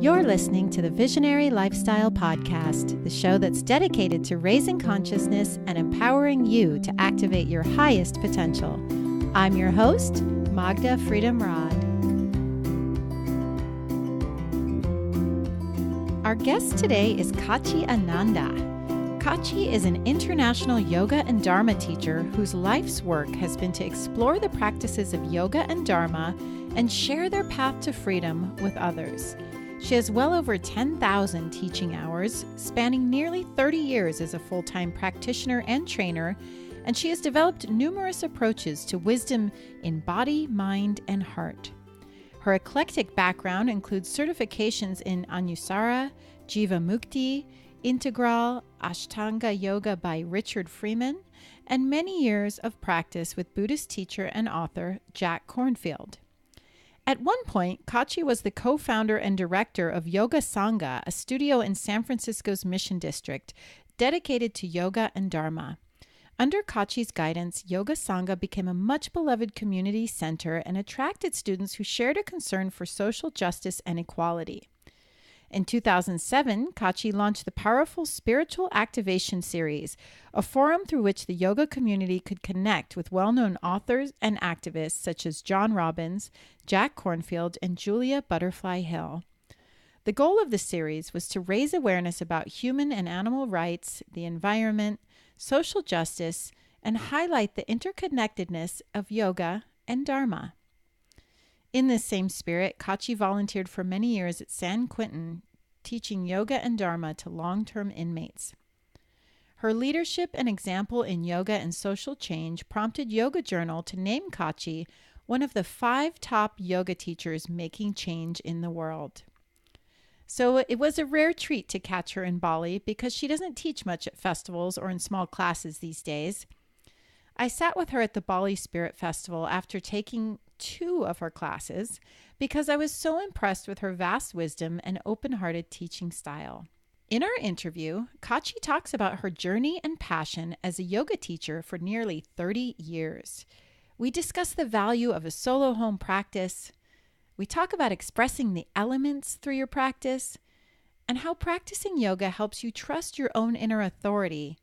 You're listening to the Visionary Lifestyle Podcast, the show that's dedicated to raising consciousness and empowering you to activate your highest potential. I'm your host, Magda Freedom Rod. Our guest today is Kachi Ananda. Kachi is an international yoga and Dharma teacher whose life's work has been to explore the practices of yoga and Dharma and share their path to freedom with others. She has well over 10,000 teaching hours, spanning nearly 30 years as a full-time practitioner and trainer, and she has developed numerous approaches to wisdom in body, mind, and heart. Her eclectic background includes certifications in Anusara, Jiva Mukti, Integral, Ashtanga Yoga by Richard Freeman, and many years of practice with Buddhist teacher and author Jack Kornfield. At one point, Kachi was the co-founder and director of Yoga Sangha, a studio in San Francisco's Mission District, dedicated to yoga and Dharma. Under Kachi's guidance, Yoga Sangha became a much-beloved community center and attracted students who shared a concern for social justice and equality. In 2007, Kachi launched the powerful Spiritual Activation Series, a forum through which the yoga community could connect with well-known authors and activists such as John Robbins, Jack Kornfield, and Julia Butterfly Hill. The goal of the series was to raise awareness about human and animal rights, the environment, social justice, and highlight the interconnectedness of yoga and Dharma. In this same spirit, Kachi volunteered for many years at San Quentin, teaching yoga and Dharma to long-term inmates. Her leadership and example in yoga and social change prompted Yoga Journal to name Kachi one of the 5 top yoga teachers making change in the world. So it was a rare treat to catch her in Bali because she doesn't teach much at festivals or in small classes these days. I sat with her at the Bali Spirit Festival after taking 2 of her classes because I was so impressed with her vast wisdom and open-hearted teaching style. In our interview, Kachi talks about her journey and passion as a yoga teacher for nearly 30 years. We discuss the value of a solo home practice. We talk about expressing the elements through your practice and how practicing yoga helps you trust your own inner authority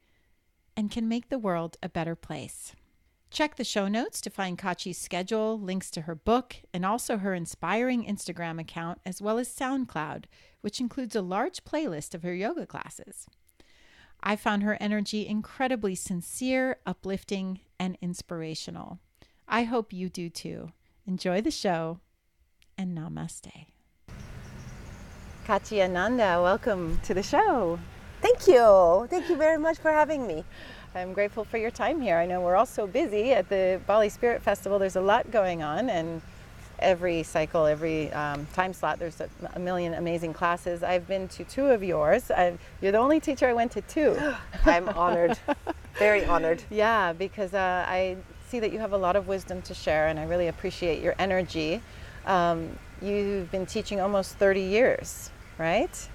and can make the world a better place. Check the show notes to find Kachi's schedule, links to her book, and also her inspiring Instagram account, as well as SoundCloud, which includes a large playlist of her yoga classes. I found her energy incredibly sincere, uplifting, and inspirational. I hope you do too. Enjoy the show, and namaste. Kachi Ananda, welcome to the show. Thank you. Thank you very much for having me. I'm grateful for your time here. I know we're all so busy at the Bali Spirit Festival. There's a lot going on, and every cycle, every time slot, there's a million amazing classes. I've been to 2 of yours. You're the only teacher I went to 2. I'm honored, very honored. Yeah, because I see that you have a lot of wisdom to share, and I really appreciate your energy. You've been teaching almost 30 years, right?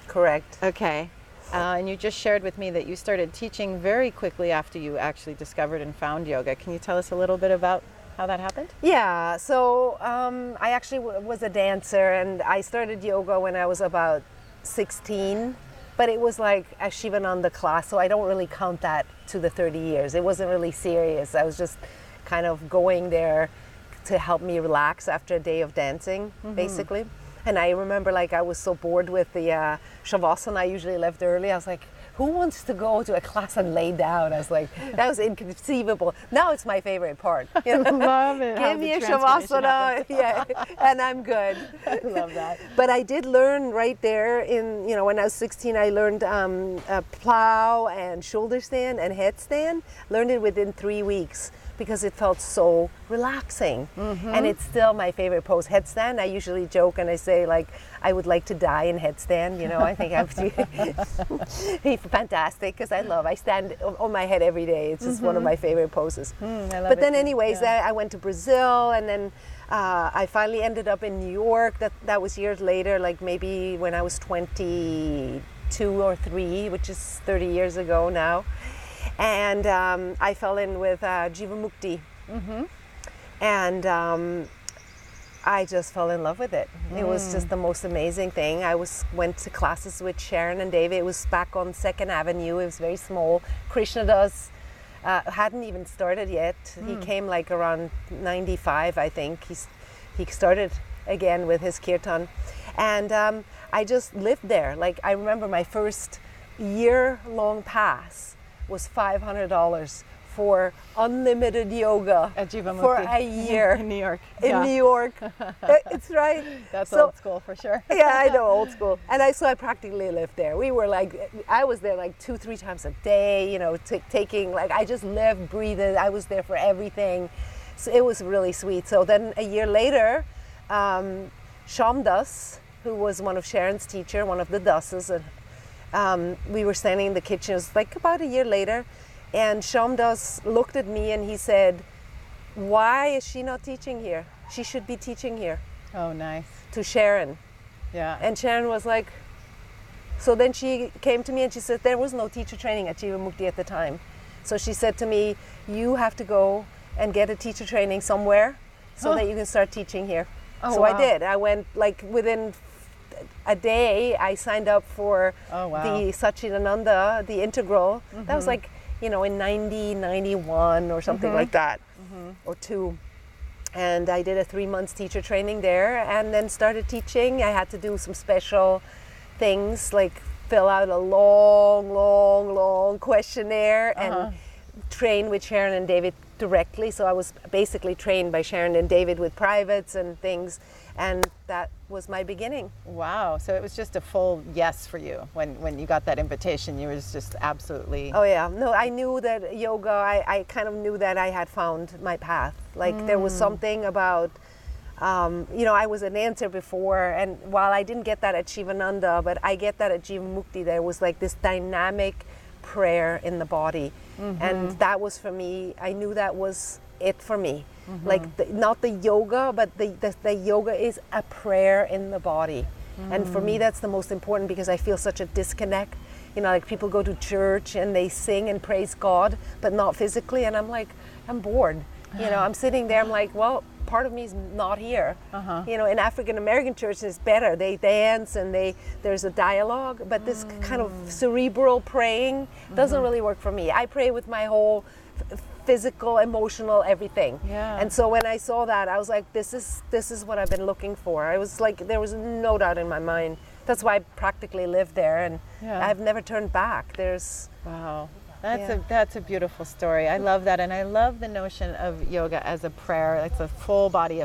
Correct. Okay. And you just shared with me that you started teaching very quickly after you actually discovered and found yoga. Can you tell us a little bit about how that happened? Yeah, so I actually was a dancer, and I started yoga when I was about 16, but it was like a Shivananda class, so I don't really count that to the 30 years. It wasn't really serious. I was just kind of going there to help me relax after a day of dancing, basically. And I remember, like, I was so bored with the Shavasana. I usually left early. I was like, who wants to go to a class and lay down? I was like, that was inconceivable. Now it's my favorite part. You know? Love it. Give me a Shavasana, yeah, and I'm good. I love that. But I did learn right there when I was 16, I learned plow and shoulder stand and headstand. Learned it within 3 weeks, because it felt so relaxing. And it's still my favorite pose. Headstand, I usually joke and I say, like, I would like to die in headstand, I think I would be fantastic, because I stand on my head every day. It's just one of my favorite poses. I love but then it. anyways, Yeah. I went to Brazil, and then I finally ended up in New York. That was years later, like maybe when I was 22 or 3, which is 30 years ago now. And I fell in with Jiva Mukti. And I just fell in love with it. It was just the most amazing thing. Went to classes with Sharon and David. It was back on 2nd Avenue. It was very small. Krishna Das hadn't even started yet. He came like around 95, I think. He started again with his kirtan. And I just lived there. Like, I remember my first year-long pass was $500 for unlimited yoga at Jivamukti for a year in New York. In New York. It's right. That's old school for sure. Yeah, I know, old school. And I practically lived there. We were like, I was there like 2-3 times a day, you know, taking, like, I just lived, breathed. I was there for everything. So it was really sweet. So then a year later, Sham Das, who was one of Sharon's teacher, one of the Dases, and we were standing in the kitchen. It was like about a year later. And Sham Das looked at me and he said, why is she not teaching here? She should be teaching here. Oh, nice. To Sharon. Yeah. And Sharon was like, so then she came to me and she said, there was no teacher training at Jivamukti at the time. So she said to me, you have to go and get a teacher training somewhere so that you can start teaching here. Oh, so wow. I did. I went like within a day, I signed up for the Satchidananda, the integral. That was like, you know, in 91 or something like that, or 2. And I did a 3 months teacher training there and then started teaching. I had to do some special things like fill out a long questionnaire and train with Sharon and David directly. So I was basically trained by Sharon and David with privates and things. And that was my beginning. Wow. So it was just a full yes for you when you got that invitation. You were just absolutely... Oh, yeah. No, I knew that yoga, I kind of knew that I had found my path. Like there was something about, you know, I was a dancer before, and while I didn't get that at Shivananda, but I get that at Jivamukti, there was like this dynamic prayer in the body. And that was for me, I knew that was it for me. Like not the yoga, but the yoga is a prayer in the body. And for me, that's the most important because I feel such a disconnect. You know, like people go to church and they sing and praise God, but not physically. And I'm like, I'm bored. You know, I'm sitting there, I'm like, well, part of me is not here. You know, in African American churches, it's better. They dance and there's a dialogue, but this kind of cerebral praying doesn't really work for me. I pray with my whole physical, emotional, everything. Yeah. And so when I saw that, I was like, this is what I've been looking for. I was like, there was no doubt in my mind. That's why I practically lived there, and I've never turned back. Wow. That's a beautiful story. I love that, and I love the notion of yoga as a prayer. It's a full body,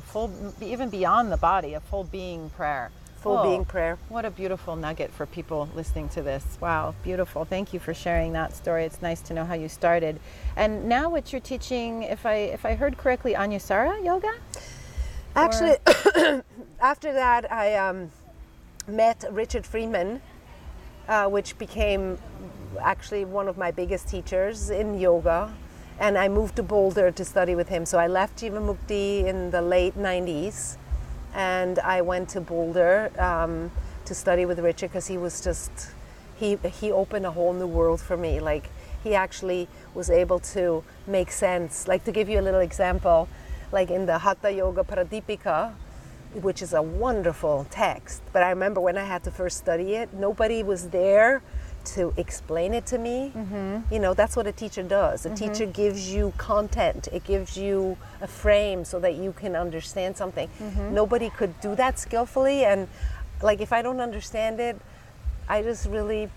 even beyond the body, a full being prayer. Full being prayer. What a beautiful nugget for people listening to this. Wow, beautiful. Thank you for sharing that story. It's nice to know how you started. And now what you're teaching, if I heard correctly, Anusara yoga? Actually, after that, I met Richard Freeman, which became actually one of my biggest teachers in yoga. And I moved to Boulder to study with him. So I left Jivamukti in the late 90s. And I went to Boulder to study with Richard because he was just, he opened a whole new world for me. Like he actually was able to make sense. Like to give you a little example, like in the Hatha Yoga Pradipika, which is a wonderful text. But I remember when I had to first study it, nobody was there to explain it to me. You know, that's what a teacher does. A teacher gives you content. It gives you a frame so that you can understand something. Nobody could do that skillfully, and like if I don't understand it, I just really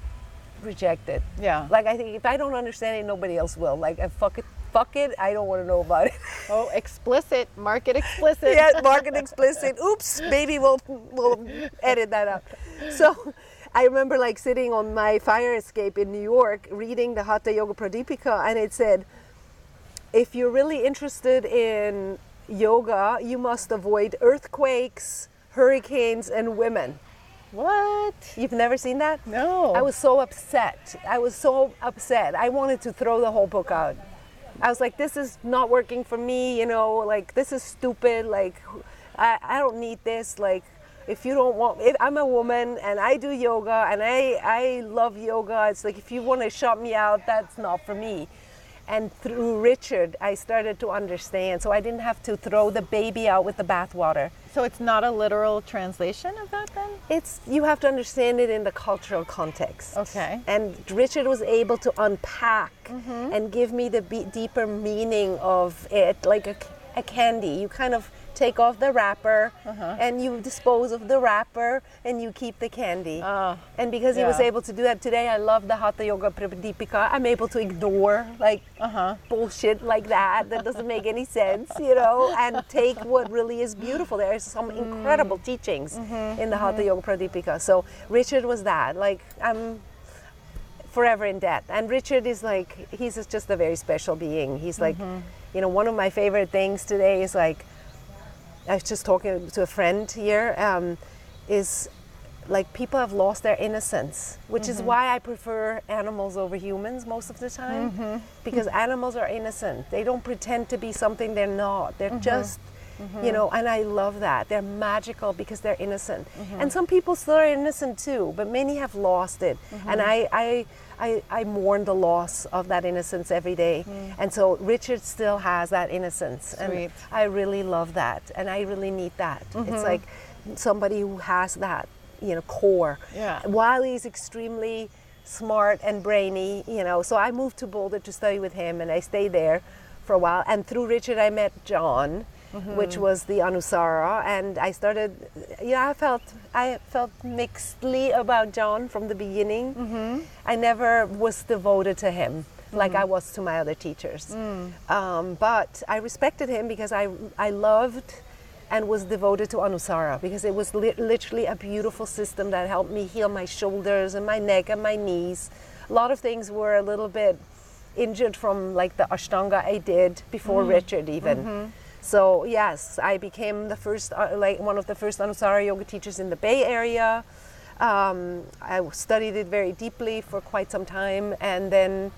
reject it. Yeah. Like I think if I don't understand it, nobody else will. Like fuck it, I don't want to know about it. Oh, explicit, mark it explicit. Yeah, mark it explicit. Oops, maybe we'll edit that out. So I remember like sitting on my fire escape in New York reading the Hatha Yoga Pradipika, and it said, if you're really interested in yoga, you must avoid earthquakes, hurricanes, and women. What? You've never seen that? No. I was so upset. I wanted to throw the whole book out. I was like, this is not working for me, you know, like this is stupid, like I don't need this, like if you don't want, I'm a woman and I do yoga and I love yoga. It's like, if you want to shut me out, that's not for me. And through Richard, I started to understand. So I didn't have to throw the baby out with the bathwater. So it's not a literal translation of that then? You have to understand it in the cultural context. Okay. And Richard was able to unpack and give me the deeper meaning of it, like a candy. You kind of take off the wrapper and you dispose of the wrapper and you keep the candy. And because he was able to do that today, I love the Hatha Yoga Pradipika. I'm able to ignore like bullshit like that doesn't make any sense, you know, and take what really is beautiful. There's some incredible teachings in the Hatha Yoga Pradipika. So Richard was that. Like, I'm forever in debt. And Richard is like, he's just a very special being. He's like, you know, one of my favorite things today is like, I was just talking to a friend here, is like people have lost their innocence, which is why I prefer animals over humans most of the time, because animals are innocent. They don't pretend to be something they're not. They're just, you know, and I love that. They're magical because they're innocent. And some people still are innocent too, but many have lost it. And I mourn the loss of that innocence every day. And so Richard still has that innocence. Sweet. And I really love that. And I really need that. It's like somebody who has that, you know, core. Yeah. While he's extremely smart and brainy, you know. So I moved to Boulder to study with him and I stayed there for a while. And through Richard, I met John, which was the Anusara, and I started, you know, I felt mixedly about John from the beginning. I never was devoted to him like I was to my other teachers, but I respected him because I loved and was devoted to Anusara, because it was literally a beautiful system that helped me heal my shoulders and my neck and my knees. A lot of things were a little bit injured from like the Ashtanga I did before Richard even. So yes, I became the first, like one of the first Anusara yoga teachers in the Bay Area. I studied it very deeply for quite some time, and then.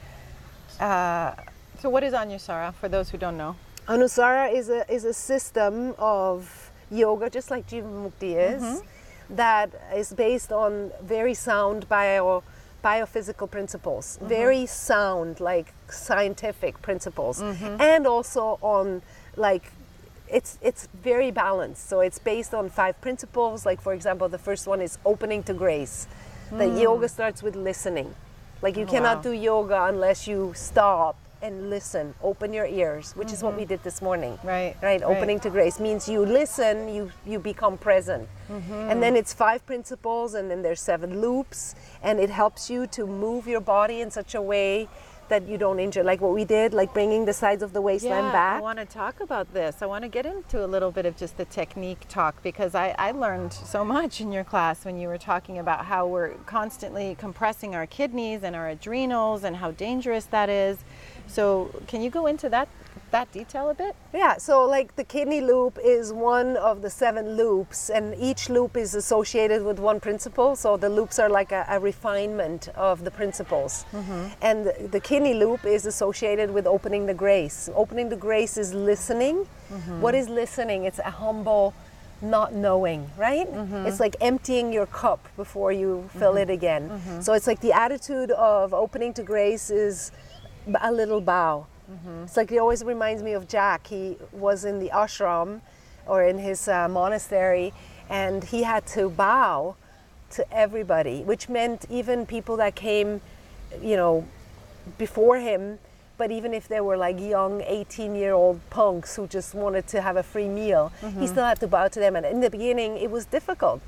So what is Anusara for those who don't know? Anusara is a system of yoga, just like Jivamukti is, that is based on very sound biophysical principles, very sound, like scientific principles, and also on like it's very balanced. So it's based on 5 principles. Like, for example, the first one is opening to grace. The yoga starts with listening. Like, you cannot do yoga unless you stop and listen, open your ears, which is what we did this morning. Right. Opening to grace means you listen, you become present. And then it's 5 principles, and then there's 7 loops, and it helps you to move your body in such a way that you don't injure, like what we did, like bringing the sides of the waistline back. I want to talk about this. I want to get into a little bit of just the technique talk, because I learned so much in your class when you were talking about how we're constantly compressing our kidneys and our adrenals and how dangerous that is. So can you go into that detail a bit? Yeah, so like the kidney loop is one of the 7 loops, and each loop is associated with one principle. So the loops are like a refinement of the principles. And the kidney loop is associated with opening the grace. Opening the grace is listening. What is listening? It's a humble not knowing, right? It's like emptying your cup before you fill it again. So it's like the attitude of opening to grace is a little bow. It's like, it always reminds me of Jack. He was in the ashram or in his monastery, and he had to bow to everybody, which meant even people that came, you know, before him, but even if they were like young 18-year-old punks who just wanted to have a free meal, he still had to bow to them. And in the beginning, it was difficult.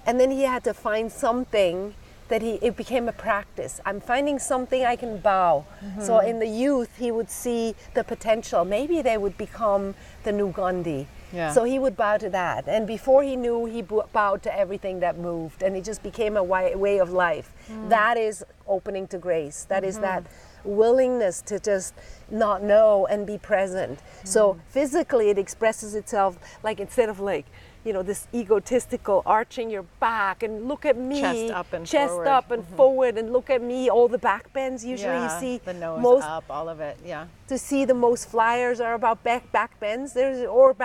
And then he had to find something that it became a practice. I'm finding something I can bow. So in the youth, he would see the potential. Maybe they would become the new Gandhi. So he would bow to that. And before he knew, he bowed to everything that moved. And it just became a way of life. That is opening to grace. That is that willingness to just not know and be present. So physically, it expresses itself like, instead of like, you know, this egotistical arching your back and look at me, chest up and forward and look at me, all the back bends. Usually you see the nose up, all of it. To see the most flyers are about back bends. Or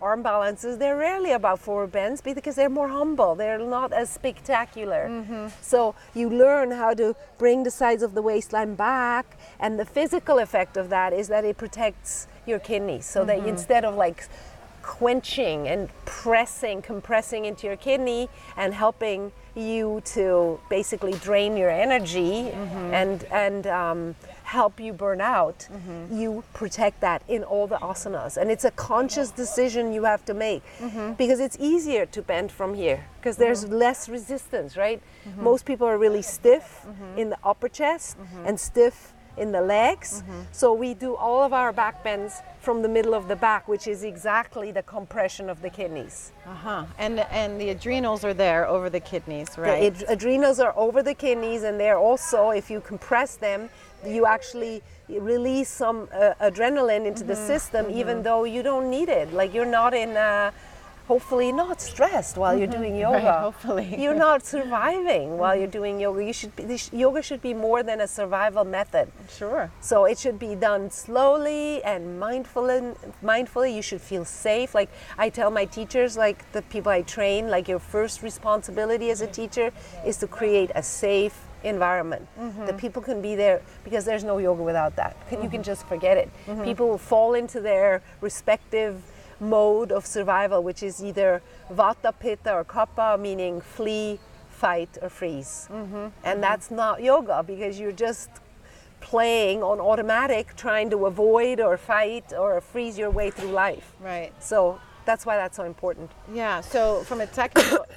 arm balances. They're rarely about forward bends because they're more humble. They're not as spectacular. So you learn how to bring the sides of the waistline back, and the physical effect of that is that it protects your kidneys, so that instead of like quenching and compressing into your kidney and helping you to basically drain your energy and help you burn out, you protect that in all the asanas. And it's a conscious decision you have to make because it's easier to bend from here because there's less resistance, right? Most people are really stiff in the upper chest and stiff in the legs. So we do all of our back bends from the middle of the back, which is exactly the compression of the kidneys. And the adrenals are there over the kidneys, right? The adrenals are over the kidneys, and they're also, if you compress them, you actually release some adrenaline into the system, even though you don't need it. Like you're not in hopefully not stressed while you're doing yoga. Right, hopefully. You're not surviving while you're doing yoga. Yoga should be more than a survival method. Sure. So it should be done slowly and mindfully. You should feel safe. Like I tell my teachers, like the people I train, like your first responsibility as a teacher is to create a safe environment. The people can be there because there's no yoga without that. You can just forget it. People will fall into their respective mode of survival, which is either vata, pitta, or kapha, meaning flee, fight, or freeze. And that's not yoga because you're just playing on automatic, trying to avoid or fight or freeze your way through life. Right. So that's why that's so important. Yeah. So from a technical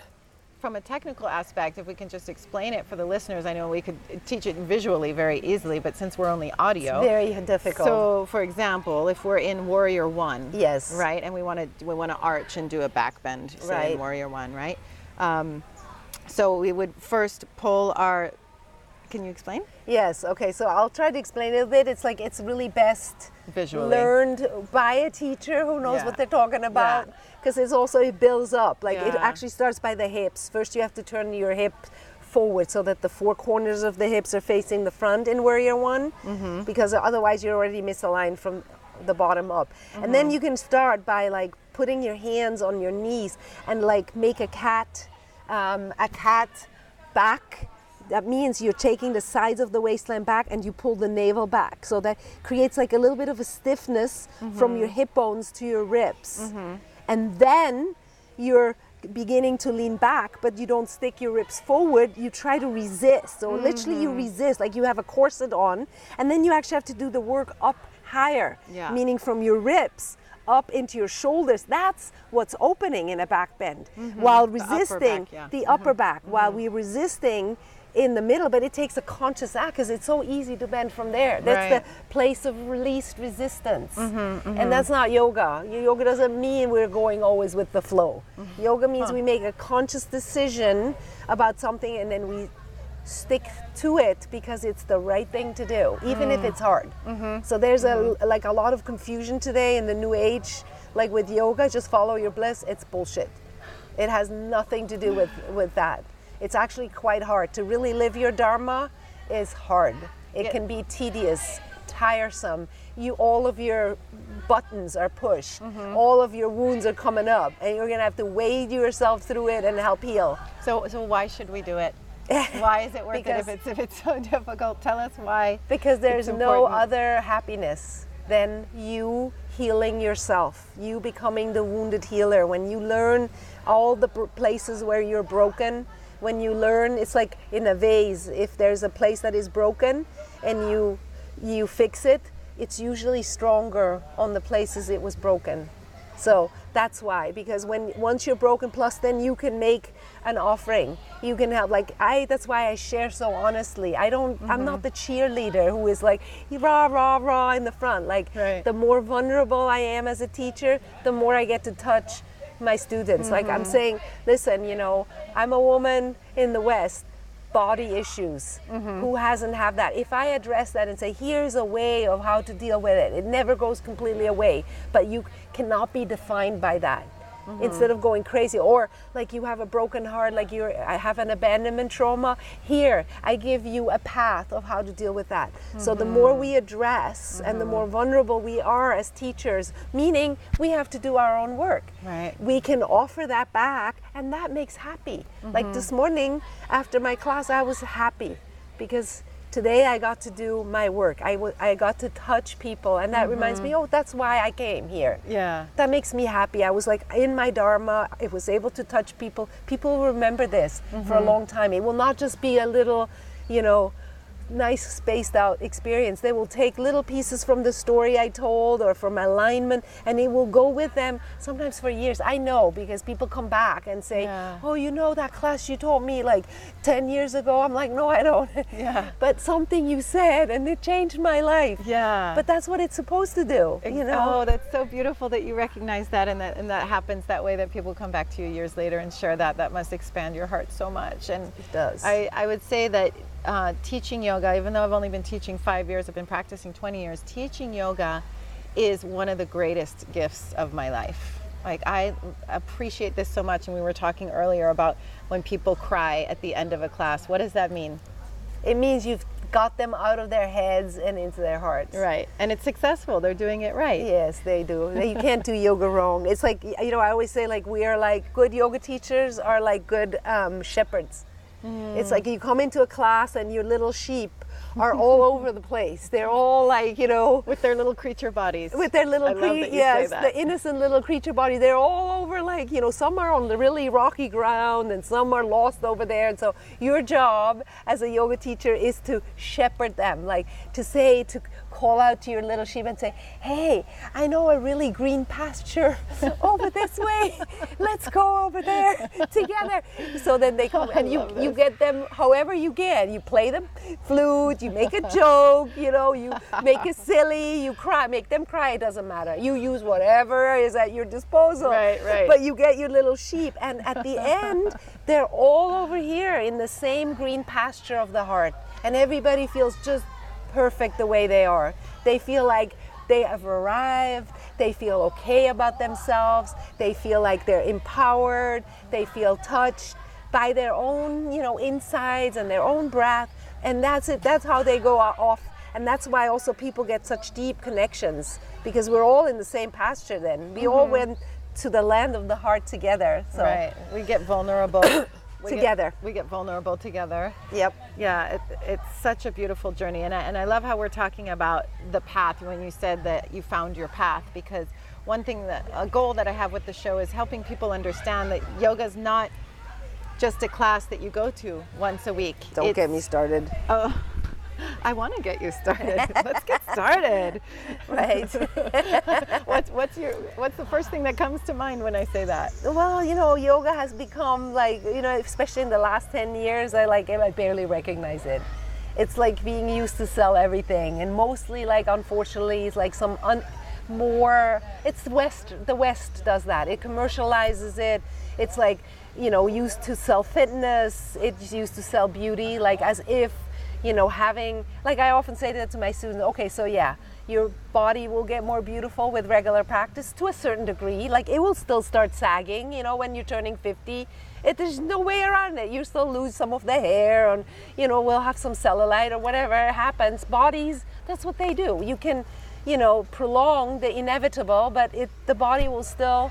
aspect, if we can just explain it for the listeners, I know we could teach it visually very easily, but since we're only audio, It's very difficult. So, for example, if we're in Warrior One, Yes. right, and we want to arch and do a back bend, say Right. in Warrior One, right? So we would first pull our. Can you explain? Yes. Okay. So I'll try to explain it a bit. It's like it's really best Visually. learned by a teacher who knows Yeah. what they're talking about. Because it's also it builds up. Like it Yeah. actually starts by the hips. First, you have to turn your hip forward so that the four corners of the hips are facing the front in Warrior One. Because otherwise, you're already misaligned from the bottom up. And then you can start by like putting your hands on your knees and like make a cat back. That means you're taking the sides of the waistline back and you pull the navel back. So that creates like a little bit of a stiffness from your hip bones to your ribs. And then you're beginning to lean back, but you don't stick your ribs forward. You try to resist. So literally you resist, like you have a corset on, and then you actually have to do the work up higher, meaning from your ribs up into your shoulders. That's what's opening in a back bend. While resisting the upper back, while we're resisting in the middle, but it takes a conscious act because it's so easy to bend from there. That's the place of released resistance. And that's not yoga. Yoga doesn't mean we're going always with the flow. Yoga means we make a conscious decision about something and then we stick to it because it's the right thing to do, even if it's hard. So there's a lot of confusion today in the new age, like with yoga, just follow your bliss. It's bullshit. It has nothing to do with that. It's actually quite hard. To really live your dharma is hard. It can be tedious, tiresome. All of your buttons are pushed. All of your wounds are coming up, and you're gonna have to wade yourself through it and help heal. So why should we do it? Why is it worth it if it's so difficult? Tell us why. Because there's no other happiness than you healing yourself, you becoming the wounded healer. When you learn all the places where you're broken, when you learn, it's like in a vase, if there's a place that is broken and you fix it, it's usually stronger on the places it was broken. So that's why, because once you're broken, plus then you can make an offering. You can have that's why I share so honestly. I'm not the cheerleader who is like rah rah rah in the front. The more vulnerable I am as a teacher, the more I get to touch my students. Like I'm saying, listen, I'm a woman in the West, body issues. Who hasn't had that? If I address that and say, here's a way of how to deal with it, it never goes completely away, but you cannot be defined by that. Instead of going crazy, or like you have a broken heart, I have an abandonment trauma, here I give you a path of how to deal with that. So the more we address and the more vulnerable we are as teachers, meaning we have to do our own work, we can offer that back, and that makes happy. Like this morning after my class, I was happy because Today I got to do my work. I got to touch people, and that reminds me, oh, that's why I came here. Yeah. That makes me happy. I was like in my Dharma, I was able to touch people. People will remember this for a long time. It will not just be a little, nice spaced out experience. They will take little pieces from the story I told or from alignment, and it will go with them sometimes for years. I know, because people come back and say, oh, that class you taught me like 10 years ago. I'm like, no, I don't. Yeah. But something you said, and it changed my life. Yeah. But that's what it's supposed to do. Oh, that's so beautiful that you recognize that, and that happens that way, that people come back to you years later and share that. That must expand your heart so much. And it does. I would say that teaching yoga, even though I've only been teaching 5 years, I've been practicing 20 years, teaching yoga is one of the greatest gifts of my life. Like, I appreciate this so much. And we were talking earlier about when people cry at the end of a class. What does that mean? It means you've got them out of their heads and into their hearts. Right. And it's successful. They're doing it right. Yes, they do. You can't do yoga wrong. It's like, I always say, like, we are like, good yoga teachers are like good shepherds. It's like you come into a class and your little sheep are all over the place. They're all like, with their little creature bodies. With their little yes, the innocent little creature body. They're all over, like, some are on the really rocky ground and some are lost over there. And so your job as a yoga teacher is to shepherd them, like to call out to your little sheep and say, hey, I know a really green pasture over this way. Let's go over there together. So then they come, and you get them however you can. You play them flute, you make a joke, you make it silly, you cry, make them cry, it doesn't matter. You use whatever is at your disposal. Right. But you get your little sheep, and at the end, they're all over here in the same green pasture of the heart. And everybody feels just perfect the way they are. They feel like they have arrived. They feel okay about themselves. They feel like they're empowered. They feel touched by their own, insides and their own breath. And that's it. That's how they go off. And that's why also people get such deep connections, because we're all in the same pasture then. We all went to the land of the heart together. So. Right. We get vulnerable. We get vulnerable together. Yep. Yeah, it's such a beautiful journey, and I love how we're talking about the path when you said that you found your path, because a goal that I have with the show is helping people understand that yoga is not just a class that you go to once a week. Don't get me started. Oh, I want to get you started. Let's get started. Right. What's the first thing that comes to mind when I say that? Well, yoga has become like, especially in the last 10 years, I barely recognize it. It's like being used to sell everything, and mostly, like, unfortunately, it's like it's the West does that. It commercializes it. It's like, used to sell fitness. It's used to sell beauty, like as if, having, like I often say that to my students, okay, so yeah, your body will get more beautiful with regular practice to a certain degree. Like, it will still start sagging, when you're turning 50. There's no way around it. You still lose some of the hair, and, we'll have some cellulite or whatever happens. Bodies, that's what they do. You can, prolong the inevitable, but the body will still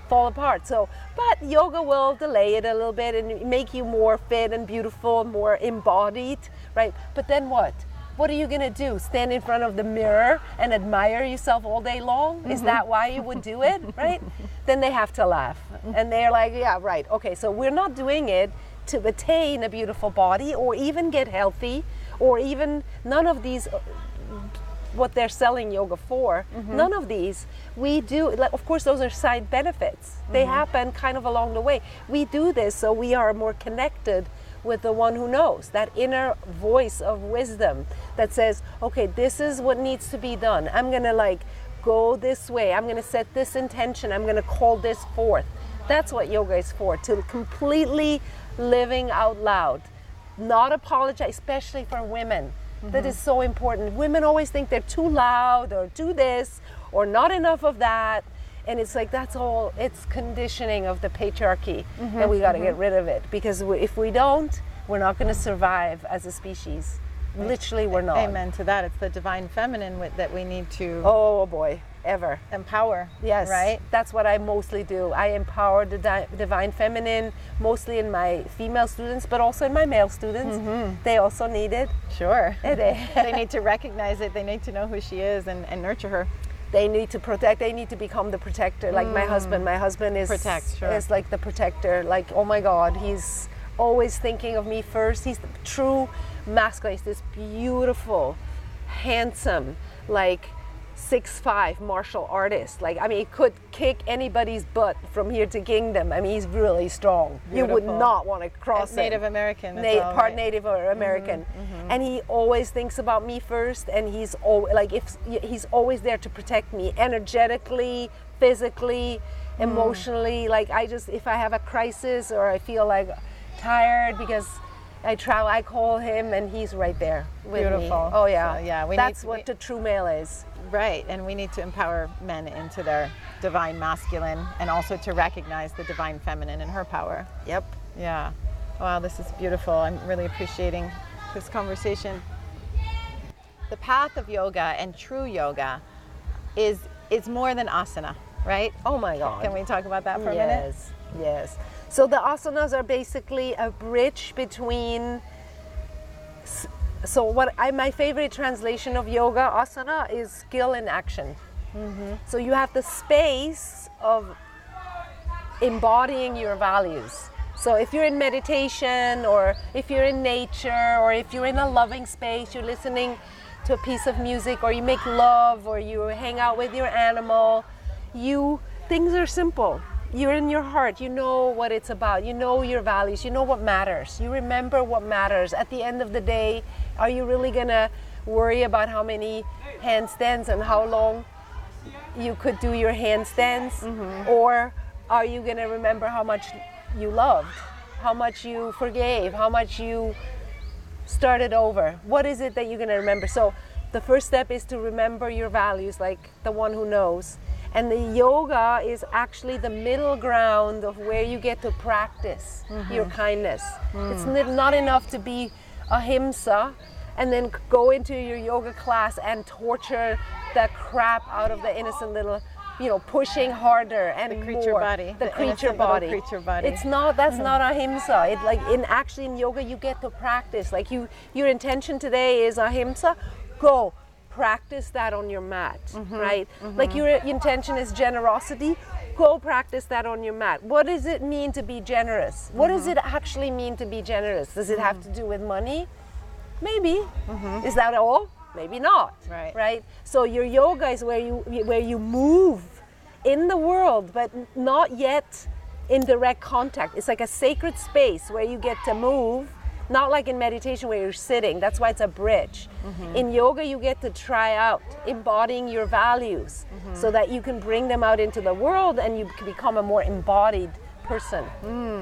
fall apart. So, but yoga will delay it a little bit and make you more fit and beautiful, more embodied, right? But then what? What are you gonna do? Stand in front of the mirror and admire yourself all day long? Is that why you would do it, right? Then they have to laugh. And they're like, yeah, right. Okay, so we're not doing it to attain a beautiful body or even get healthy, or even none of these what they're selling yoga for. None of these we do. Like, of course, those are side benefits. They happen kind of along the way. We do this so we are more connected with the one who knows, that inner voice of wisdom that says, okay, this is what needs to be done. I'm gonna go this way. I'm gonna set this intention. I'm gonna call this forth. That's what yoga is for, to completely living out loud, not apologize, especially for women. That is so important. Women always think they're too loud, or do this, or not enough of that. And it's like, that's all, it's conditioning of the patriarchy, and we got to get rid of it. Because if we don't, we're not going to survive as a species. Literally, we're not. Amen to that. It's the divine feminine that we need to... Oh boy. ever. Empower. Yes, Right? that's what I mostly do. I empower the divine feminine, mostly in my female students, but also in my male students. They also need it. Sure. They They need to recognize it. They need to know who she is and nurture her. they need to protect. They need to become the protector. Like my husband. My husband is Protect, sure. is like the protector. Like, oh my God, he's always thinking of me first. He's the true masculine. He's this beautiful, handsome, like 6'5" martial artist. Like, I mean, he could kick anybody's butt from here to kingdom. I mean, he's really strong. You would Beautiful. not want to cross him. Native American. Part Native or American, and he always thinks about me first, and he's he's always there to protect me energetically, physically, emotionally. Like, if I have a crisis or I feel like tired because I travel, I call him, and he's right there with me. Beautiful. Oh yeah, So, yeah, that's what the true male is. Right, and we need to empower men into their divine masculine and also to recognize the divine feminine and her power. Yep. Yeah. Wow, this is beautiful. I'm really appreciating this conversation. The path of yoga and true yoga is more than asana, right? Oh my God. Can we talk about that for a minute? Yes, yes. So the asanas are basically a bridge between. So my favorite translation of yoga asana is skill in action. So you have the space of embodying your values. So if you're in meditation, or if you're in nature, or if you're in a loving space, you're listening to a piece of music, or you make love, or you hang out with your animal, things are simple. You're in your heart, you know what it's about, you know your values, you know what matters, you remember what matters. At the end of the day, are you really gonna worry about how many handstands and how long you could do your handstands? Or are you gonna remember how much you loved, how much you forgave, how much you started over? What is it that you're gonna remember? So the first step is to remember your values, like the one who knows. And the yoga is actually the middle ground of where you get to practice your kindness. It's not enough to be ahimsa and then go into your yoga class and torture the crap out of the innocent little, pushing harder and The creature more. body. The creature body. Creature body. It's not. That's not ahimsa. In yoga you get to practice. Like your intention today is ahimsa. Go. Practice that on your mat, right? Like your intention is generosity, go practice that on your mat. What does it mean to be generous? What does it actually mean to be generous? Does it have to do with money? Maybe. Is that all? Maybe not. Right? So your yoga is where you move in the world, but not yet in direct contact. It's like a sacred space where you get to move. Not like in meditation where you're sitting. That's why it's a bridge. In yoga, you get to try out embodying your values so that you can bring them out into the world and you can become a more embodied person.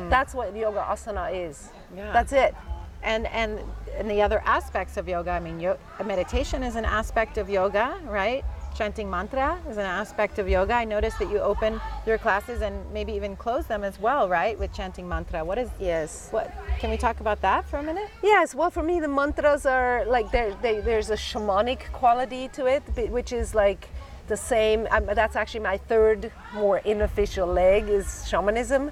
That's what yoga asana is. Yeah. That's it. And the other aspects of yoga, I mean, meditation is an aspect of yoga, right? Chanting mantra is an aspect of yoga. I noticed that you open your classes and maybe even close them as well, right? With chanting mantra. Can we talk about that for a minute? Yes, well, for me, the mantras are like, there's a shamanic quality to it, which is like the same. That's actually my third more unofficial leg is shamanism.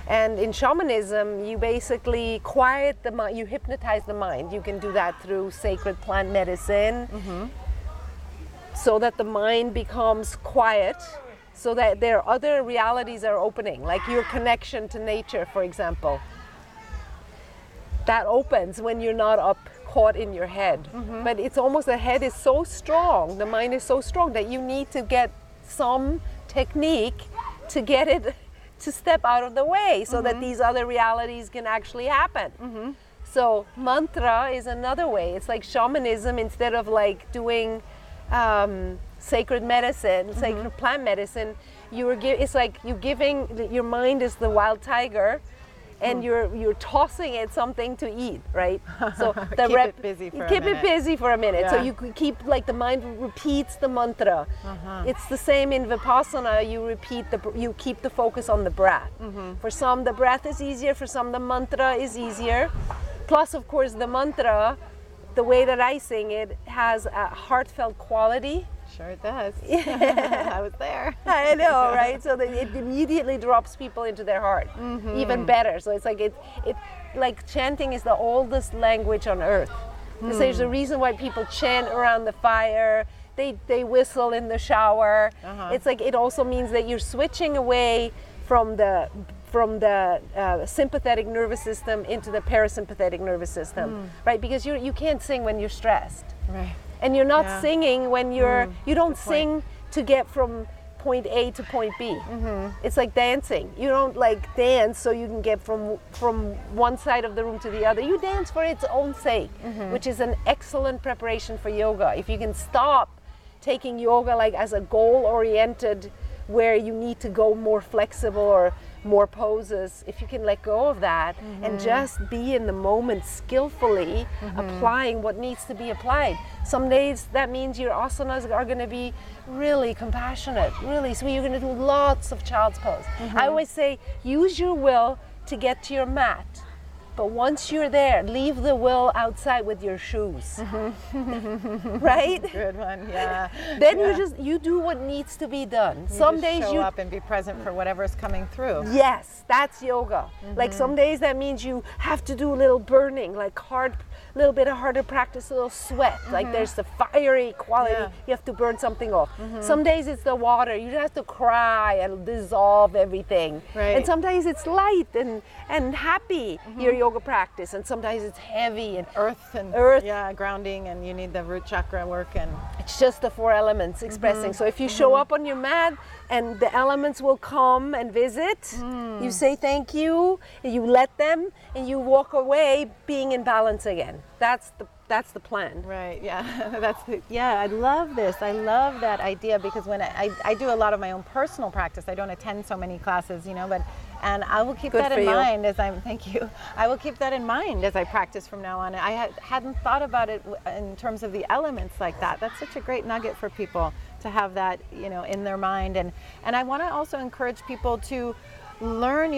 And in shamanism, you basically quiet the mind, you hypnotize the mind. You can do that through sacred plant medicine. So that the mind becomes quiet, so that there are other realities are opening, like your connection to nature, for example. That opens when you're not up caught in your head. But it's almost the head is so strong, the mind is so strong that you need to get some technique to get it to step out of the way so that these other realities can actually happen. So mantra is another way. It's like shamanism, instead of like doing sacred medicine, sacred plant medicine, it's like you're giving, your mind is the wild tiger, and you're tossing it something to eat, right? So keep it busy for a minute. So you could keep, like, the mind repeats the mantra. It's the same in Vipassana. You keep the focus on the breath. For some, the breath is easier. For some, the mantra is easier. Plus, of course, the mantra, the way that I sing it, has a heartfelt quality. Sure it does. I was there. I know, right? So that it immediately drops people into their heart, even better. So it's like it like chanting is the oldest language on earth. So there's a reason why people chant around the fire. They whistle in the shower. It's like it also means that you're switching away from the sympathetic nervous system into the parasympathetic nervous system, right? Because you can't sing when you're stressed, Right. and you're not singing when you don't sing to get from point A to point B. It's like dancing. You don't like dance so you can get from one side of the room to the other. You dance for its own sake, which is an excellent preparation for yoga. If you can stop taking yoga like as a goal-oriented, where you need to go more flexible or more poses, if you can let go of that and just be in the moment skillfully applying what needs to be applied. Some days that means your asanas are going to be really compassionate, really sweet. You're going to do lots of child's pose. I always say use your will to get to your mat, but once you're there, leave the will outside with your shoes. Right? Good one, yeah. Then you do what needs to be done. Some days show up and be present for whatever's coming through. Yes, that's yoga. Like some days that means you have to do a little burning, like little bit of harder practice, a little sweat. Like there's the fiery quality. You have to burn something off. Some days it's the water. You have to cry and dissolve everything. Right. And sometimes it's light and happy, your yoga practice. And sometimes it's heavy and Earth. Yeah, grounding, and you need the root chakra work, and it's just the 4 elements expressing. So if you show up on your mat and the elements will come and visit, you say thank you, you let them, and you walk away being in balance again. That's the plan. right, yeah. I love this. I love that idea, because when I do a lot of my own personal practice, I don't attend so many classes, and I will keep that in mind thank you. I will keep that in mind as I practice from now on. I hadn't thought about it in terms of the elements like that. That's such a great nugget for people to have that, in their mind. And I want to also encourage people to learn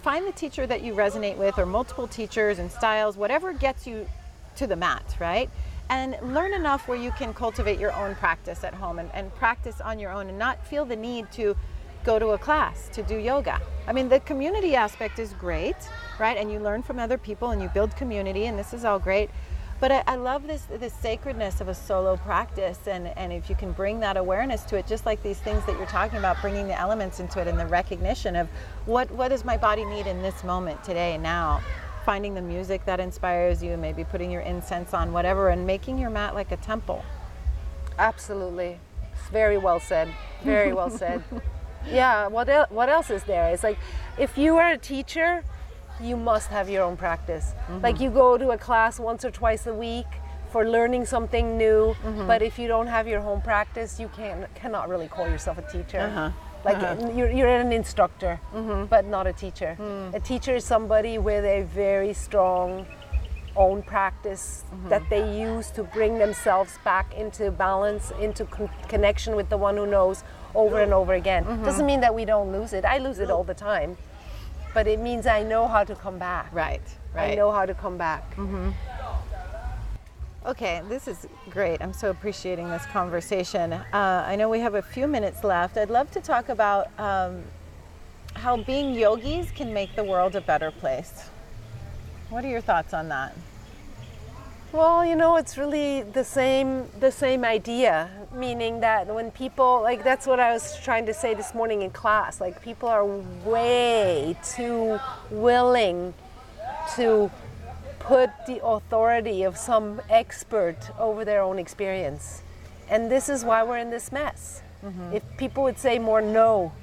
find the teacher that you resonate with, or multiple teachers and styles, whatever gets you to the mat, right? And learn enough where you can cultivate your own practice at home and practice on your own, and not feel the need to go to a class to do yoga. I mean, the community aspect is great, right? And you learn from other people and you build community, and this is all great. But I love this sacredness of a solo practice, and if you can bring that awareness to it, just like these things that you're talking about, bringing the elements into it and the recognition of what does my body need in this moment, today, now. Finding the music that inspires you, maybe putting your incense on, whatever, and making your mat like a temple. Absolutely. Very well said. Very well said. Yeah, what else is there? It's like, if you are a teacher, you must have your own practice. Like, you go to a class once or twice a week for learning something new, but if you don't have your home practice, you cannot really call yourself a teacher. You're an instructor, but not a teacher. A teacher is somebody with a very strong own practice that they use to bring themselves back into balance, into connection with the one who knows, over and over again. Doesn't mean that we don't lose it. I lose it all the time, but it means I know how to come back. Right. I know how to come back. Okay, this is great. I'm so appreciating this conversation. I know we have a few minutes left. I'd love to talk about how being yogis can make the world a better place. What are your thoughts on that? Well, it's really the same idea, meaning that when people, like, that's what I was trying to say this morning in class, like, people are way too willing to put the authority of some expert over their own experience. And this is why we're in this mess. If people would say more no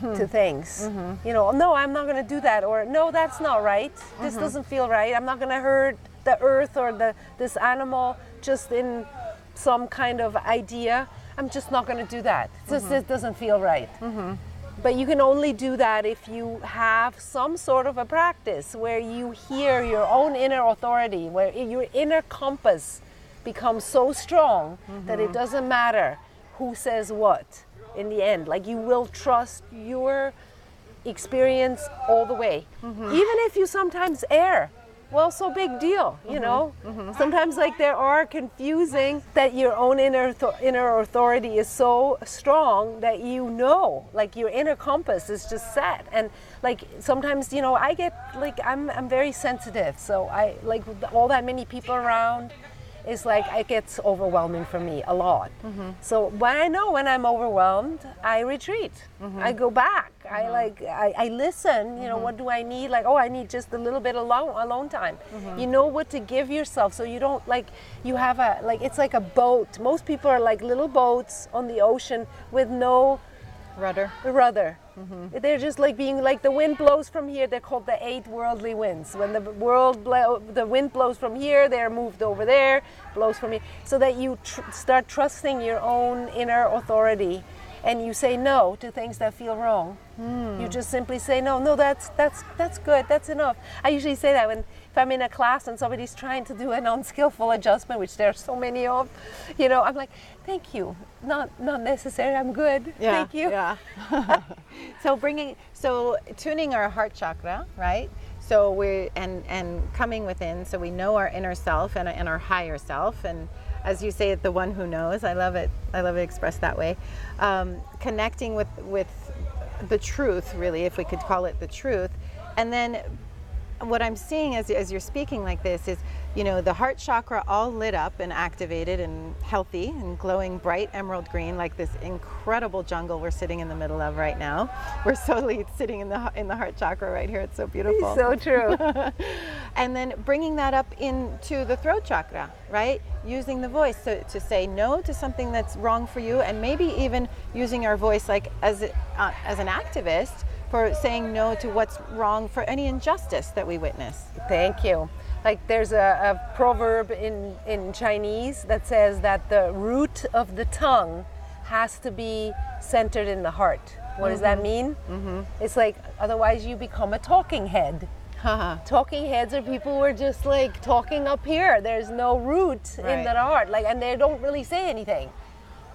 to things, no, I'm not going to do that, or no, that's not right. This doesn't feel right. I'm not going to hurt the earth or this animal just in some kind of idea. I'm just not going to do that. It doesn't feel right. But you can only do that if you have some sort of a practice where you hear your own inner authority, where your inner compass becomes so strong that it doesn't matter who says what in the end. Like, you will trust your experience all the way. Even if you sometimes err, well, so big deal, you know? Sometimes like there are confusing that your own inner authority is so strong that like your inner compass is just set. And like sometimes, you know, I get like, I'm very sensitive. So I like all that many people around is like, it gets overwhelming for me a lot. So when I'm overwhelmed, I retreat. I go back. I listen, you know, what do I need? Like, oh, I need just a little bit alone time. You know what to give yourself, so you don't like, you have it's like a boat. Most people are like little boats on the ocean with no Rudder. They're just like being like, the wind blows from here. They're called the 8 worldly winds. When the wind blows from here, they're moved over there, blows from here. So that you start trusting your own inner authority, and you say no to things that feel wrong. You just simply say no, that's good, that's enough. I usually say that if I'm in a class and somebody's trying to do an unskillful adjustment, which there are so many of, you know, I'm like, thank you, not necessary, I'm good, thank you. Yeah. So tuning our heart chakra, right? So and coming within, so we know our inner self and our higher self, and as you say it, the one who knows. I love it expressed that way. Connecting with the truth, really, if we could call it the truth. And then what I'm seeing as you're speaking like this is, you know, the heart chakra all lit up and activated and healthy and glowing bright emerald green, like this incredible jungle we're sitting in the middle of right now. We're solely sitting in the heart chakra right here. It's so beautiful. So true. And then bringing that up into the throat chakra, right? Using the voice to say no to something that's wrong for you, and maybe even using our voice like as an activist for saying no to what's wrong, for any injustice that we witness. Thank you. Like there's a proverb in Chinese that says that the root of the tongue has to be centered in the heart. What does that mean? It's like, otherwise you become a talking head. Talking heads are people who are just like talking up here. There's no root in that heart, like, and they don't really say anything.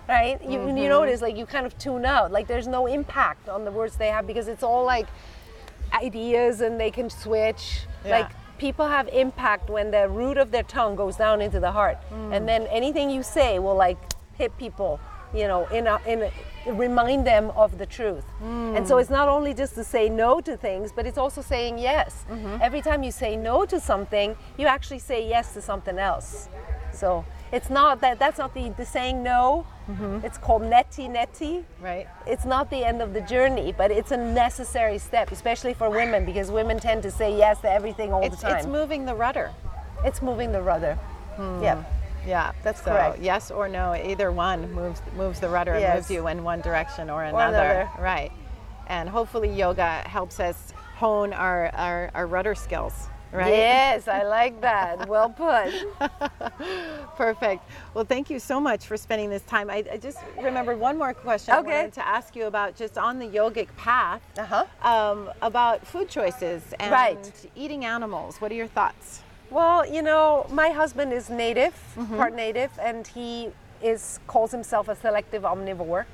Right? You notice, like, you kind of tune out. Like, there's no impact on the words they have because it's all like ideas and they can switch. Like, people have impact when the root of their tongue goes down into the heart, and then anything you say will like hit people, you know, remind them of the truth. And so it's not only just to say no to things, but it's also saying yes. Every time you say no to something, you actually say yes to something else. So it's not that's not the saying no. It's called neti. Right. It's not the end of the journey, but it's a necessary step, especially for women, because women tend to say yes to everything all the time. It's moving the rudder. It's moving the rudder. Yeah, that's correct. Yes or no, either one moves the rudder and moves you in one direction or another. Right. And hopefully yoga helps us hone our rudder skills. Right? Yes, I like that. Well put. Perfect. Well, thank you so much for spending this time. I just remembered one more question I wanted to ask you about, just on the yogic path, about food choices and eating animals. What are your thoughts? Well, you know, my husband is native, part native, and he calls himself a selective omnivore.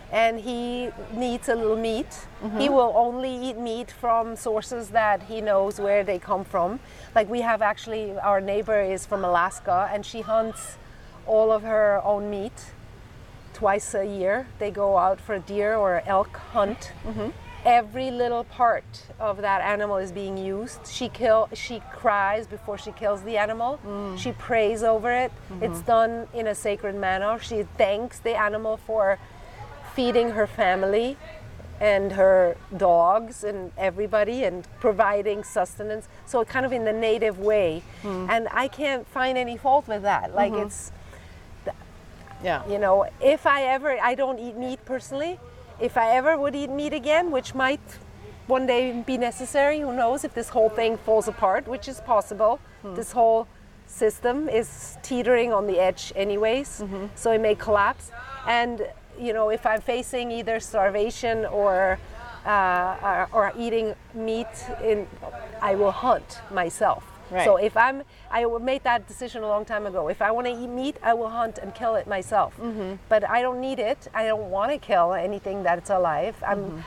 And he needs a little meat. He will only eat meat from sources that he knows where they come from. Like, we have actually, our neighbor is from Alaska, and she hunts all of her own meat twice a year. They go out for a deer or elk hunt. Every little part of that animal is being used. She cries before she kills the animal. She prays over it. It's done in a sacred manner. She thanks the animal for feeding her family and her dogs and everybody, and providing sustenance. So kind of in the native way. And I can't find any fault with that. Like, it's, you know, I don't eat meat personally. If I ever would eat meat again, which might one day be necessary, who knows, if this whole thing falls apart, which is possible. This whole system is teetering on the edge anyways, so it may collapse. And you know, if I'm facing either starvation or eating meat, I will hunt myself. Right. So I made that decision a long time ago. If I want to eat meat, I will hunt and kill it myself. But I don't need it. I don't want to kill anything that's alive.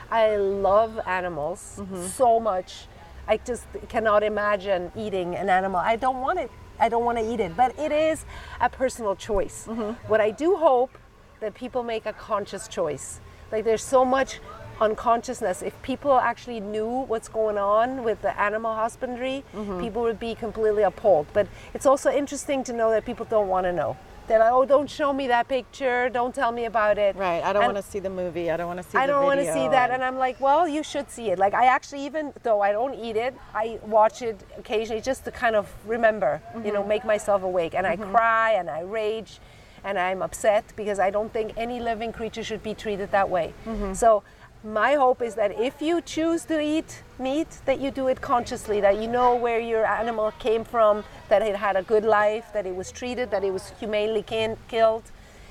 I love animals so much. I just cannot imagine eating an animal. I don't want it. I don't want to eat it. But it is a personal choice. What I do hope that people make a conscious choice. Like there's so much unconsciousness. If people actually knew what's going on with the animal husbandry, people would be completely appalled. But it's also interesting to know that people don't want to know. They're like, oh, don't show me that picture. Don't tell me about it. Right. I don't want to see the movie. I don't want to see the video. I don't want to see that. And I'm like, well, you should see it. Like I actually, even though I don't eat it, I watch it occasionally just to kind of remember, you know, make myself awake. And I cry and I rage and I'm upset because I don't think any living creature should be treated that way. So my hope is that if you choose to eat meat, that you do it consciously, that you know where your animal came from, that it had a good life, that it was treated, that it was humanely killed,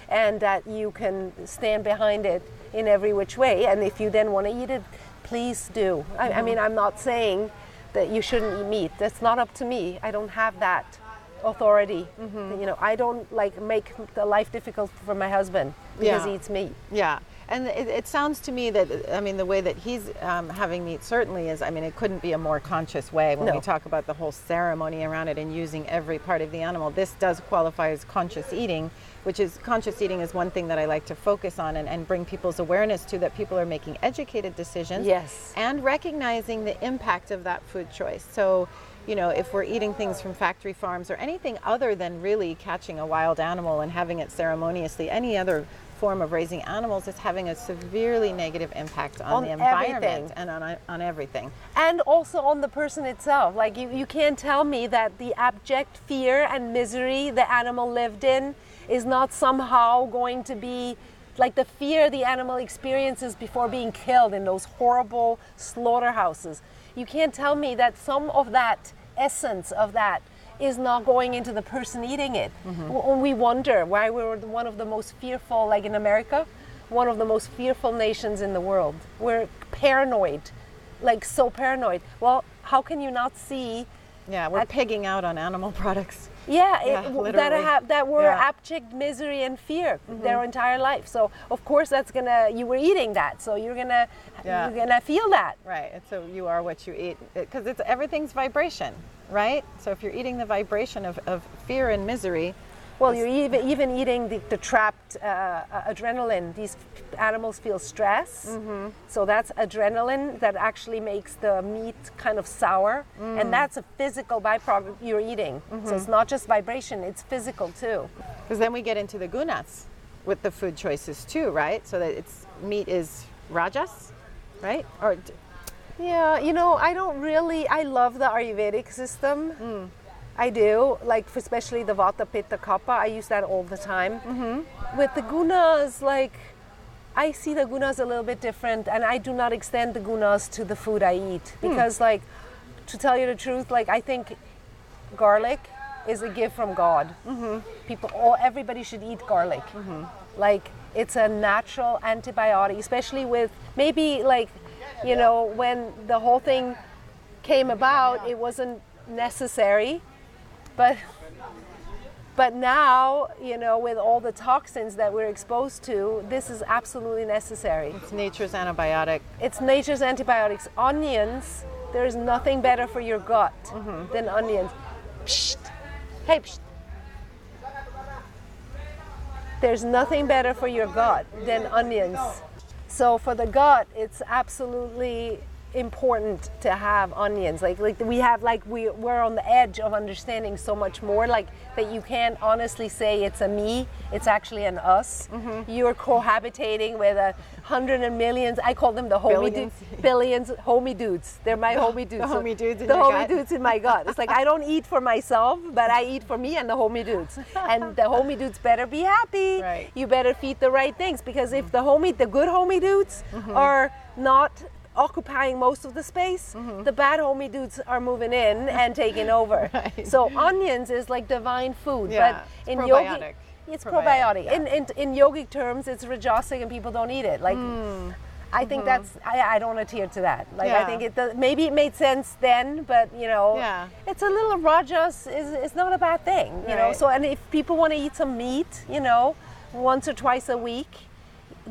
and that you can stand behind it in every which way. And if you then want to eat it, please do. I mean, I'm not saying that you shouldn't eat meat. That's not up to me. I don't have that authority. You know, I don't like make the life difficult for my husband because he eats meat. Yeah. And it sounds to me that, I mean, the way that he's having meat certainly is, I mean, it couldn't be a more conscious way when we talk about the whole ceremony around it and using every part of the animal. This does qualify as conscious eating, which is, conscious eating is one thing that I like to focus on and bring people's awareness to, that people are making educated decisions. Yes. And recognizing the impact of that food choice. So, you know, if we're eating things from factory farms or anything other than really catching a wild animal and having it ceremoniously, any other form of raising animals is having a severely negative impact on the environment and on everything. And also on the person itself. Like you can't tell me that the abject fear and misery the animal lived in is not somehow going to be like the fear the animal experiences before being killed in those horrible slaughterhouses. You can't tell me that some of that essence of that is not going into the person eating it. We wonder why we're one of the most fearful, like in America, one of the most fearful nations in the world. We're paranoid, like so paranoid. Well, how can you not see? Yeah, we're pigging out on animal products. That were abject misery and fear their entire life. So of course you were eating that, so you're gonna feel that. Right, and so you are what you eat, because everything's vibration, right? So if you're eating the vibration of fear and misery. Well, you're even eating the trapped adrenaline. These animals feel stress, so that's adrenaline that actually makes the meat kind of sour, and that's a physical byproduct you're eating. So it's not just vibration, it's physical too. Because then we get into the gunas with the food choices too, right? So that meat is rajas, right? Or yeah, you know, I love the Ayurvedic system. I do, like especially the Vata, Pitta, Kapha. I use that all the time. With the gunas, like I see the gunas a little bit different, and I do not extend the gunas to the food I eat because, like, to tell you the truth, like I think garlic is a gift from God. Everybody should eat garlic. Like it's a natural antibiotic, especially with maybe like, you know, when the whole thing came about, it wasn't necessary. But now, you know, with all the toxins that we're exposed to, this is absolutely necessary. It's nature's antibiotic. It's nature's antibiotics. Onions, there's nothing better for your gut than onions. Psst. Hey, psst. There's nothing better for your gut than onions. So for the gut, it's absolutely important to have onions. Like we're on the edge of understanding so much more, like that you can't honestly say it's a me, it's actually an us. You're cohabitating with 100 and millions. I call them the homie dudes, billions homie dudes. They're my homie dudes. The homie dudes in the your homie gut. dudes in my gut. It's like I don't eat for myself, but I eat for me and the homie dudes. And the homie dudes better be happy. Right. You better feed the right things, because if the good homie dudes are not occupying most of the space, the bad homie dudes are moving in and taking over. Right. So onions is like divine food, Yeah, but in probiotic. yogi, it's probiotic. Yeah. In yogic terms, it's rajasic, and people don't eat it. Like I think that's I don't adhere to that. Like I think maybe it made sense then, but you know, it's a little rajas is not a bad thing, you know. So and if people want to eat some meat, you know, once or twice a week,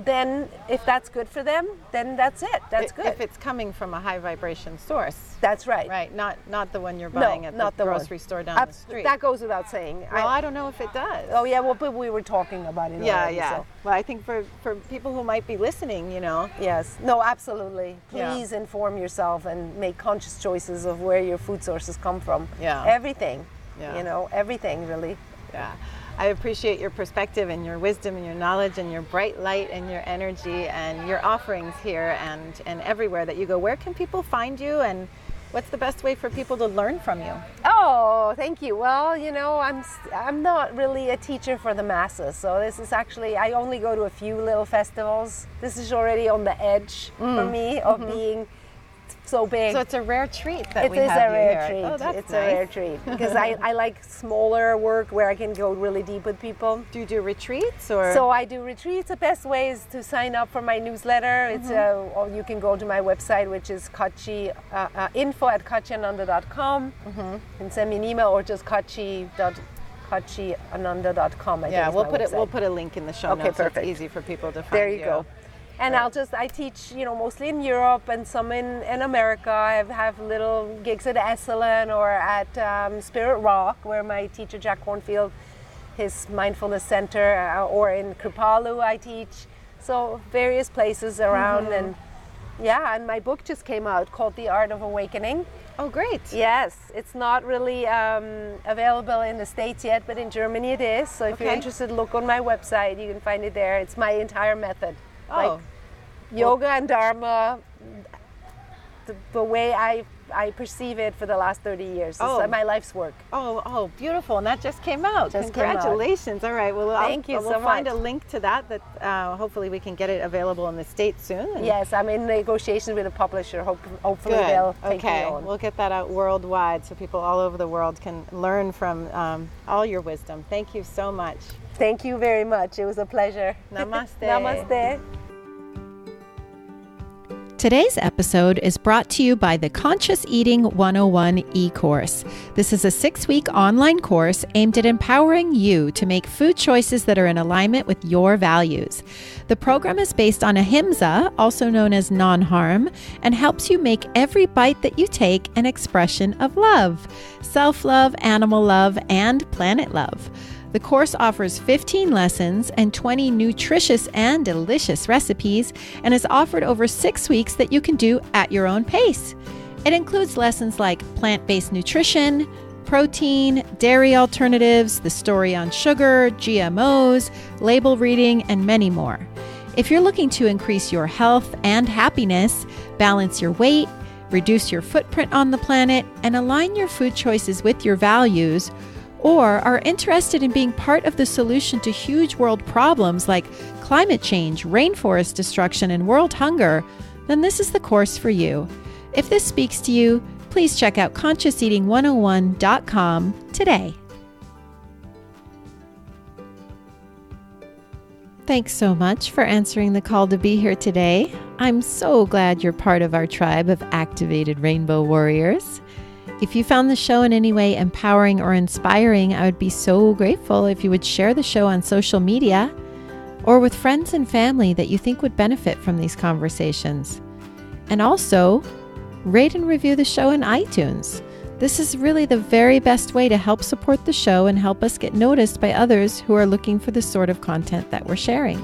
then if that's good for them, then that's it. That's good. If it's coming from a high vibration source. That's right. Right, not the one you're buying at the grocery store down the street. That goes without saying. Well, I don't know if it does. Oh yeah, well, but we were talking about it already. Yeah. So. Well, I think for people who might be listening, Yes. No, absolutely. Please inform yourself and make conscious choices of where your food sources come from. Yeah. Everything. Yeah. Everything really. Yeah. I appreciate your perspective and your wisdom and your knowledge and your bright light and your energy and your offerings here and everywhere that you go. Where can people find you, and what's the best way for people to learn from you? Oh, thank you. Well, I'm not really a teacher for the masses. So this is actually, I only go to a few little festivals. This is already on the edge for me of being so big. So it's a rare treat that we have you here. It is a rare treat. Oh, that's it's nice. a rare treat because I like smaller work where I can go really deep with people. Do you do retreats or? So I do retreats. The best way is to sign up for my newsletter. It's or you can go to my website, which is info@kachiananda.com and send me an email, or just kachiananda.com. We'll put a link in the show notes. Perfect. So it's easy for people to find. There you go. And I teach, mostly in Europe and some in America. I have little gigs at Esalen or at Spirit Rock, where my teacher, Jack Cornfield, his mindfulness center, or in Kripalu I teach. So various places around. And my book just came out called The Art of Awakening. Oh, great. Yes, it's not really available in the States yet, but in Germany it is. So if you're interested, look on my website. You can find it there. It's my entire method. Like yoga and Dharma, the way I perceive it for the last 30 years. It's my life's work. Oh, beautiful. And that just came out. Congratulations. All right. Well, thank you so much. We'll find a link to that hopefully we can get it available in the States soon. Yes, I'm in negotiations with a publisher. Hopefully they'll take me on. We'll get that out worldwide so people all over the world can learn from all your wisdom. Thank you so much. Thank you very much. It was a pleasure. Namaste. Namaste. Today's episode is brought to you by the Conscious Eating 101 e-course. This is a 6-week online course aimed at empowering you to make food choices that are in alignment with your values. The program is based on Ahimsa, also known as non-harm, and helps you make every bite that you take an expression of love, self-love, animal love, and planet love. The course offers 15 lessons and 20 nutritious and delicious recipes and is offered over 6 weeks that you can do at your own pace. It includes lessons like plant-based nutrition, protein, dairy alternatives, the story on sugar, GMOs, label reading, and many more. If you're looking to increase your health and happiness, balance your weight, reduce your footprint on the planet, and align your food choices with your values, or are interested in being part of the solution to huge world problems like climate change, rainforest destruction, and world hunger, then this is the course for you. If this speaks to you, please check out consciouseating101.com today. Thanks so much for answering the call to be here today. I'm so glad you're part of our tribe of activated rainbow warriors. If you found the show in any way empowering or inspiring, I would be so grateful if you would share the show on social media or with friends and family that you think would benefit from these conversations. And also, rate and review the show in iTunes. This is really the very best way to help support the show and help us get noticed by others who are looking for the sort of content that we're sharing.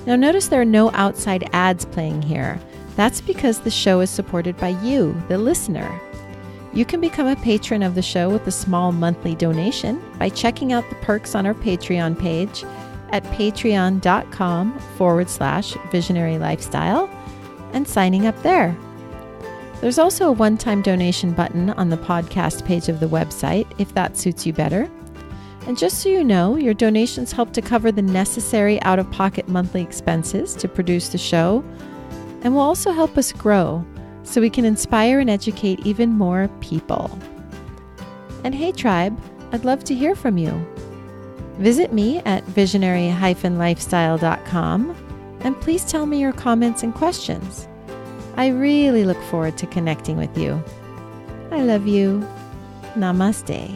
Now notice there are no outside ads playing here. That's because the show is supported by you, the listener. You can become a patron of the show with a small monthly donation by checking out the perks on our Patreon page at patreon.com/visionary lifestyle and signing up there. There's also a one-time donation button on the podcast page of the website if that suits you better. And just so you know, your donations help to cover the necessary out-of-pocket monthly expenses to produce the show and will also help us grow so we can inspire and educate even more people. And hey tribe, I'd love to hear from you. Visit me at visionary-lifestyle.com and please tell me your comments and questions. I really look forward to connecting with you. I love you. Namaste.